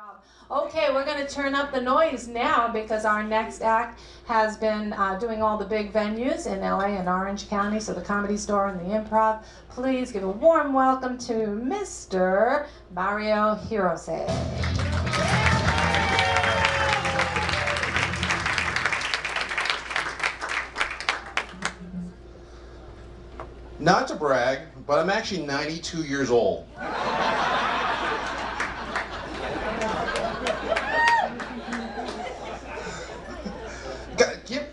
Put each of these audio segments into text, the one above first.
improv. Okay, we're going to turn up the noise now because our next act has been doing all the big venues in LA and Orange County, so the Comedy Store and the Improv. Please give a warm welcome to Mr. Mario Hirose. Not to brag, but I'm actually 92 years old.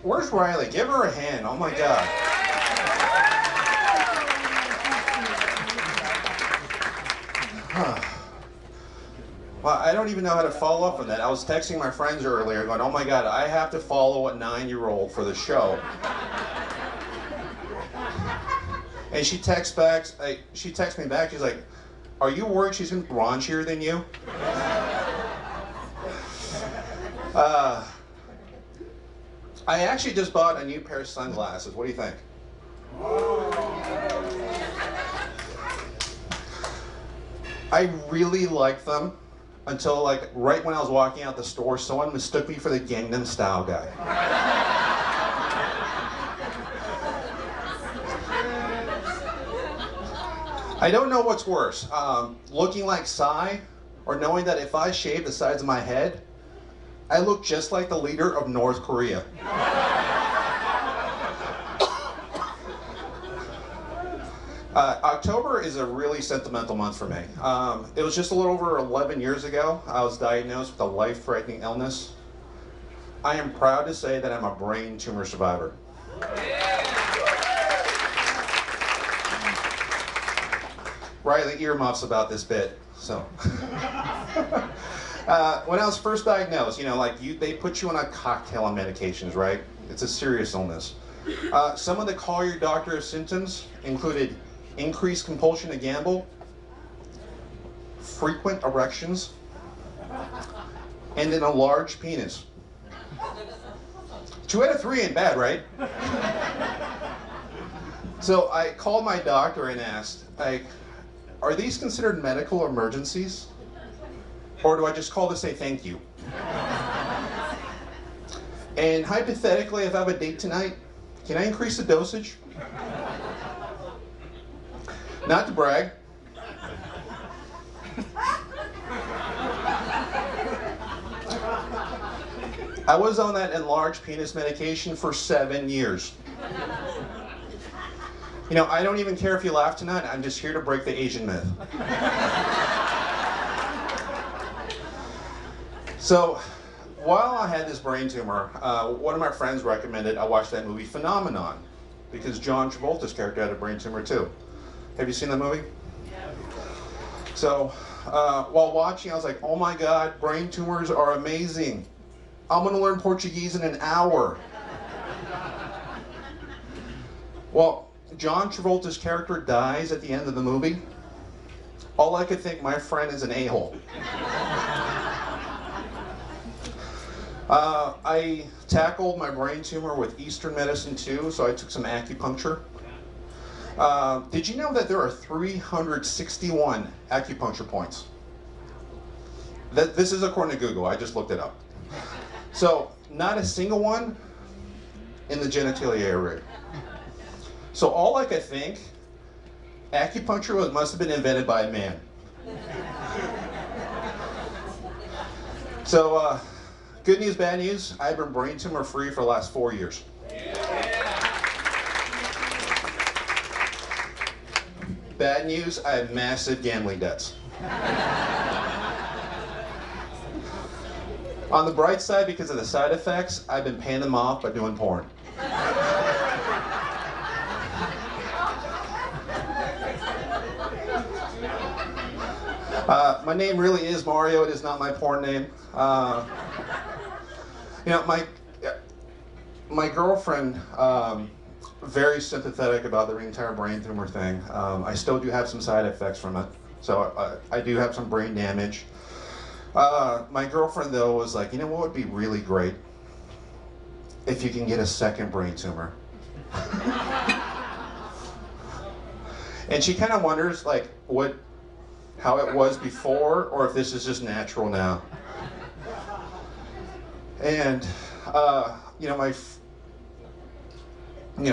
Where's Riley? Give her a hand. Oh my God. Well, I don't even know how to follow up on that. I was texting my friends earlier going, oh my God, I have to follow a 9-year-old for the show. And she texts me back, she's like, are you worried she's raunchier than you? I actually just bought a new pair of sunglasses. What do you think? I really like them until right when I was walking out the store, someone mistook me for the Gangnam Style guy. I don't know what's worse, looking like Psy, or knowing that if I shave the sides of my head, I look just like the leader of North Korea. October is a really sentimental month for me. It was just a little over 11 years ago, I was diagnosed with a life-threatening illness. I am proud to say that I'm a brain tumor survivor. Riley earmuffs about this bit, so. When I was first diagnosed, they put you on a cocktail of medications, right? It's a serious illness. Some of the call your doctor symptoms included increased compulsion to gamble, frequent erections, and an enlarged penis. 2 out of 3 ain't bad, right? So I called my doctor and asked, are these considered medical emergencies? Or do I just call to say thank you? And hypothetically, if I have a date tonight, can I increase the dosage? Not to brag. I was on that enlarged penis medication for 7 years. I don't even care if you laugh tonight. I'm just here to break the Asian myth. So, while I had this brain tumor, one of my friends recommended I watch that movie Phenomenon, because John Travolta's character had a brain tumor too. Have you seen that movie? Yeah. So, while watching, I was like, oh my God, brain tumors are amazing. I'm gonna learn Portuguese in an hour. Well, John Travolta's character dies at the end of the movie. All I could think, my friend is an a-hole. I tackled my brain tumor with Eastern medicine too, so I took some acupuncture. Did you know that there are 361 acupuncture points? This is according to Google, I just looked it up. So, not a single one in the genitalia area. So all I could think, acupuncture must have been invented by a man. So, good news, bad news, I've been brain tumor free for the last 4 years. Bad news, I have massive gambling debts. On the bright side, because of the side effects, I've been paying them off by doing porn. My name really is Mario. It is not my porn name. My girlfriend, very sympathetic about the entire brain tumor thing. I still do have some side effects from it. So I do have some brain damage. My girlfriend, though, was like, what would be really great? If you can get a second brain tumor. And she kind of wonders, how it was before, or if this is just natural now. And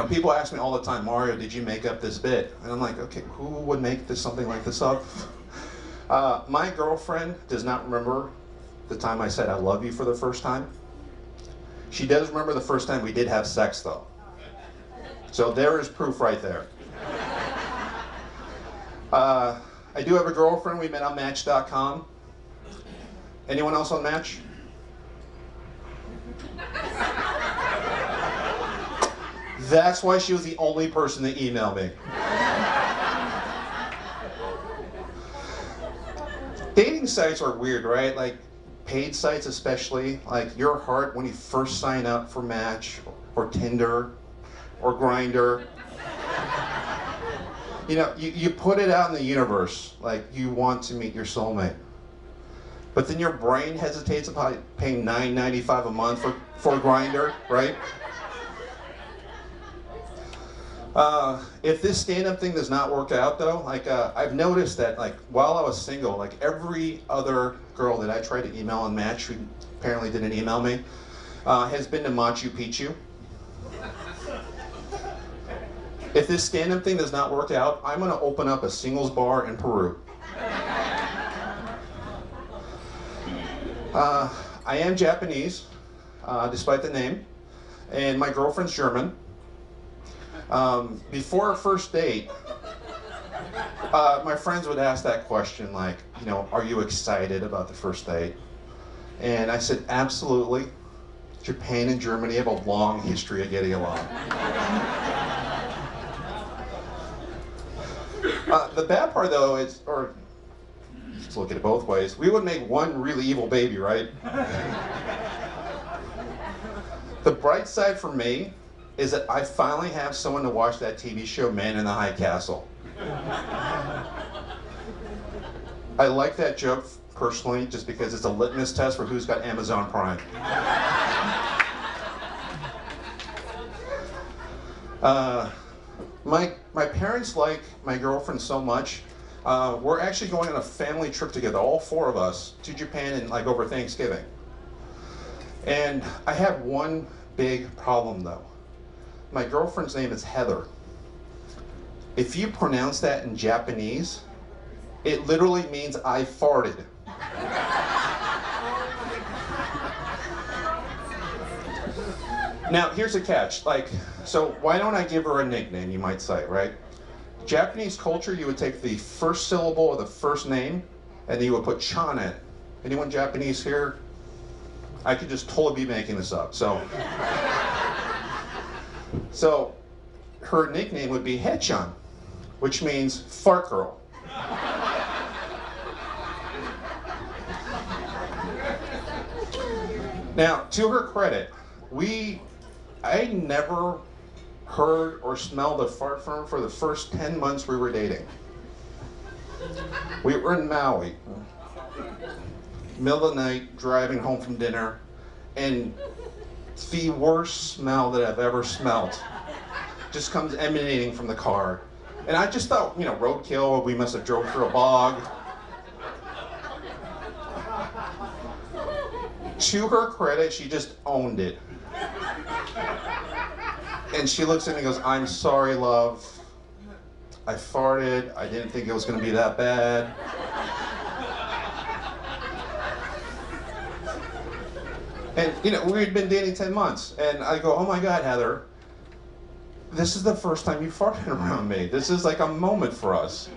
people ask me all the time, Mario, did you make up this bit? And I'm like, okay, who would make something like this up? My girlfriend does not remember the time I said I love you for the first time. She does remember the first time we did have sex, though. So there is proof right there. I do have a girlfriend. We met on Match.com. Anyone else on Match? That's why she was the only person to email me. Dating sites are weird, right? Like paid sites especially. Like your heart when you first sign up for Match or Tinder or Grindr. You put it out in the universe, like you want to meet your soulmate. But then your brain hesitates about paying $9.95 a month for Grindr, right? If this stand-up thing does not work out though, I've noticed that while I was single, every other girl that I tried to email on Match, who apparently didn't email me, has been to Machu Picchu. If this stand-up thing does not work out, I'm going to open up a singles bar in Peru. I am Japanese, despite the name, and my girlfriend's German. Before our first date, my friends would ask that question, are you excited about the first date? And I said, absolutely. Japan and Germany have a long history of getting along. The bad part, though, let's look at it both ways. We would make one really evil baby, right? The bright side for me is that I finally have someone to watch that TV show, Man in the High Castle. I like that joke personally, just because it's a litmus test for who's got Amazon Prime. My parents like my girlfriend so much. We're actually going on a family trip together, all four of us, to Japan over Thanksgiving. And I have one big problem though. My girlfriend's name is Heather. If you pronounce that in Japanese, it literally means I farted. Now, here's a catch. So why don't I give her a nickname, you might say, right? Japanese culture, you would take the first syllable of the first name, and then you would put chan in it. Anyone Japanese here? I could just totally be making this up. So her nickname would be Hechan, which means fart girl. Now, to her credit, I never heard or smelled a fart from her for the first 10 months we were dating. We were in Maui, middle of the night, driving home from dinner, and the worst smell that I've ever smelled just comes emanating from the car. And I just thought, roadkill, we must have drove through a bog. To her credit, she just owned it. And she looks at me and goes, I'm sorry, love. I farted. I didn't think it was going to be that bad. And, we had been dating 10 months. And I go, oh my God, Heather, this is the first time you farted around me. This is like a moment for us.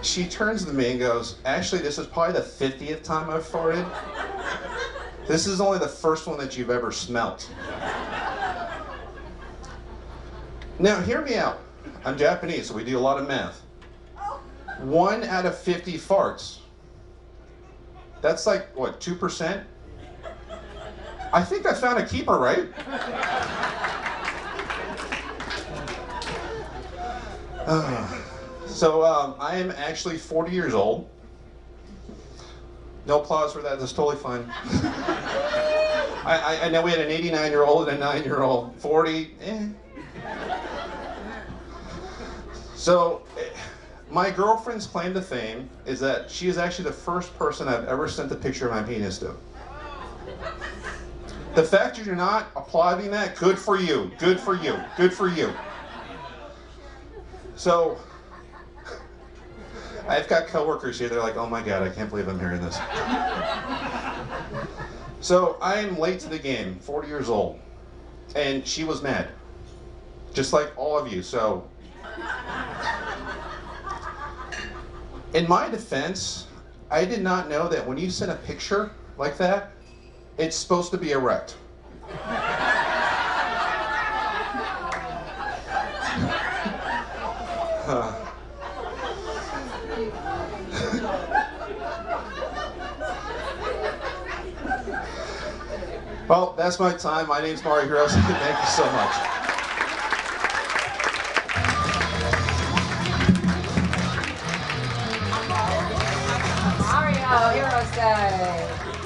She turns to me and goes, actually, this is probably the 50th time I've farted. This is only the first one that you've ever smelt. Now, hear me out. I'm Japanese, so we do a lot of math. 1 out of 50 farts. That's what, 2%? I think I found a keeper, right? I am actually 40 years old. No applause for that, that's totally fine. I know we had an 89-year-old and a 9-year-old. 40, So, my girlfriend's claim to fame is that she is actually the first person I've ever sent a picture of my penis to. The fact that you're not applauding that, good for you, good for you, good for you. So, I've got coworkers here, they're like, oh my God, I can't believe I'm hearing this. So, I am late to the game, 40 years old, and she was mad. Just like all of you, so. In my defense, I did not know that when you send a picture like that, it's supposed to be erect. Well, that's my time. My name's Mario Hiroshi. Thank you so much. Mario Hirose.